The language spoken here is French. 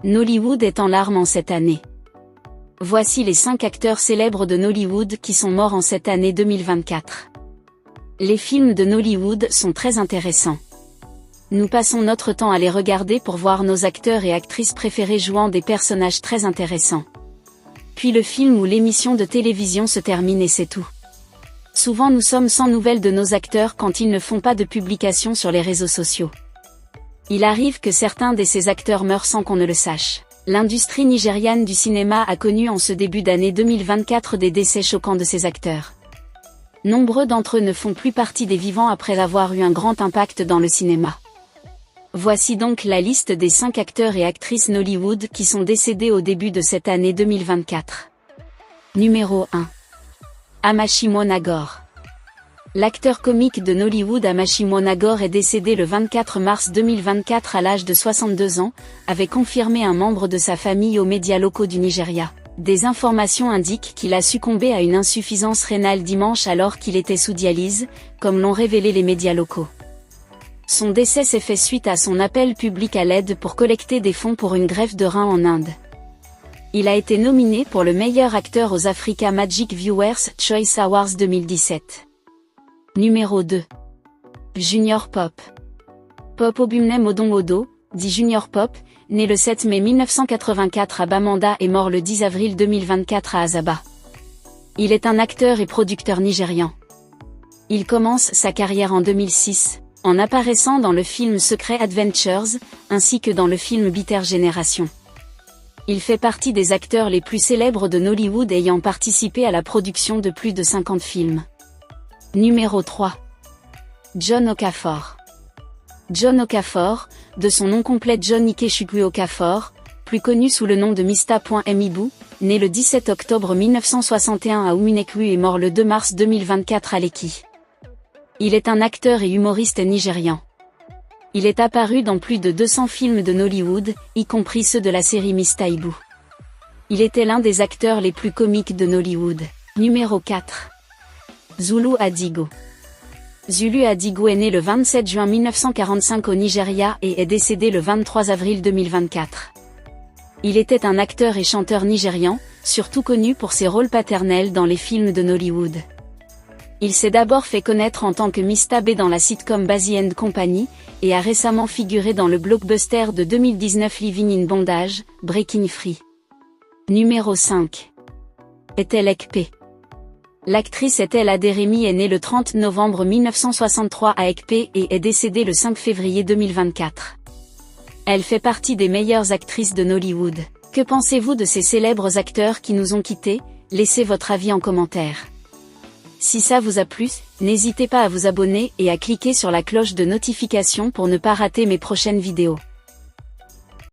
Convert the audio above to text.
Nollywood est en larmes en cette année. Voici les 5 acteurs célèbres de Nollywood qui sont morts en cette année 2024. Les films de Nollywood sont très intéressants. Nous passons notre temps à les regarder pour voir nos acteurs et actrices préférés jouant des personnages très intéressants. Puis le film ou l'émission de télévision se termine et c'est tout. Souvent nous sommes sans nouvelles de nos acteurs quand ils ne font pas de publication sur les réseaux sociaux. Il arrive que certains de ces acteurs meurent sans qu'on ne le sache. L'industrie nigériane du cinéma a connu en ce début d'année 2024 des décès choquants de ces acteurs. Nombreux d'entre eux ne font plus partie des vivants après avoir eu un grand impact dans le cinéma. Voici donc la liste des 5 acteurs et actrices Nollywood qui sont décédés au début de cette année 2024. Numéro 1. Amashimo Nagor. L'acteur comique de Nollywood Amashimo Nagor est décédé le 24 mars 2024 à l'âge de 62 ans, avait confirmé un membre de sa famille aux médias locaux du Nigeria. Des informations indiquent qu'il a succombé à une insuffisance rénale dimanche alors qu'il était sous dialyse, comme l'ont révélé les médias locaux. Son décès s'est fait suite à son appel public à l'aide pour collecter des fonds pour une greffe de rein en Inde. Il a été nominé pour le meilleur acteur aux Africa Magic Viewers Choice Awards 2017. Numéro 2. Junior Pop. Pop Obumnem Odon Odo, dit Junior Pop, né le 7 mai 1984 à Bamenda et mort le 10 avril 2024 à Asaba. Il est un acteur et producteur nigérian. Il commence sa carrière en 2006, en apparaissant dans le film Secret Adventures, ainsi que dans le film Bitter Génération. Il fait partie des acteurs les plus célèbres de Nollywood ayant participé à la production de plus de 50 films. Numéro 3. John Okafor. John Okafor, de son nom complet John Ikechukwu Okafor, plus connu sous le nom de Mista.Mibu, né le 17 octobre 1961 à Umunekwu et mort le 2 mars 2024 à Lekki. Il est un acteur et humoriste nigérian. Il est apparu dans plus de 200 films de Nollywood, y compris ceux de la série Mista Ibu. Il était l'un des acteurs les plus comiques de Nollywood. Numéro 4. Zulu Adigo. Zulu Adigo est né le 27 juin 1945 au Nigeria et est décédé le 23 avril 2024. Il était un acteur et chanteur nigérian, surtout connu pour ses rôles paternels dans les films de Nollywood. Il s'est d'abord fait connaître en tant que Mista B dans la sitcom Bazzy & Company, et a récemment figuré dans le blockbuster de 2019 Living in Bondage, Breaking Free. Numéro 5. Ethel Ekpe. L'actrice Ethel Aderemi est née le 30 novembre 1963 à Ekpe et est décédée le 5 février 2024. Elle fait partie des meilleures actrices de Nollywood. Que pensez-vous de ces célèbres acteurs qui nous ont quittés? Laissez votre avis en commentaire. Si ça vous a plu, n'hésitez pas à vous abonner et à cliquer sur la cloche de notification pour ne pas rater mes prochaines vidéos.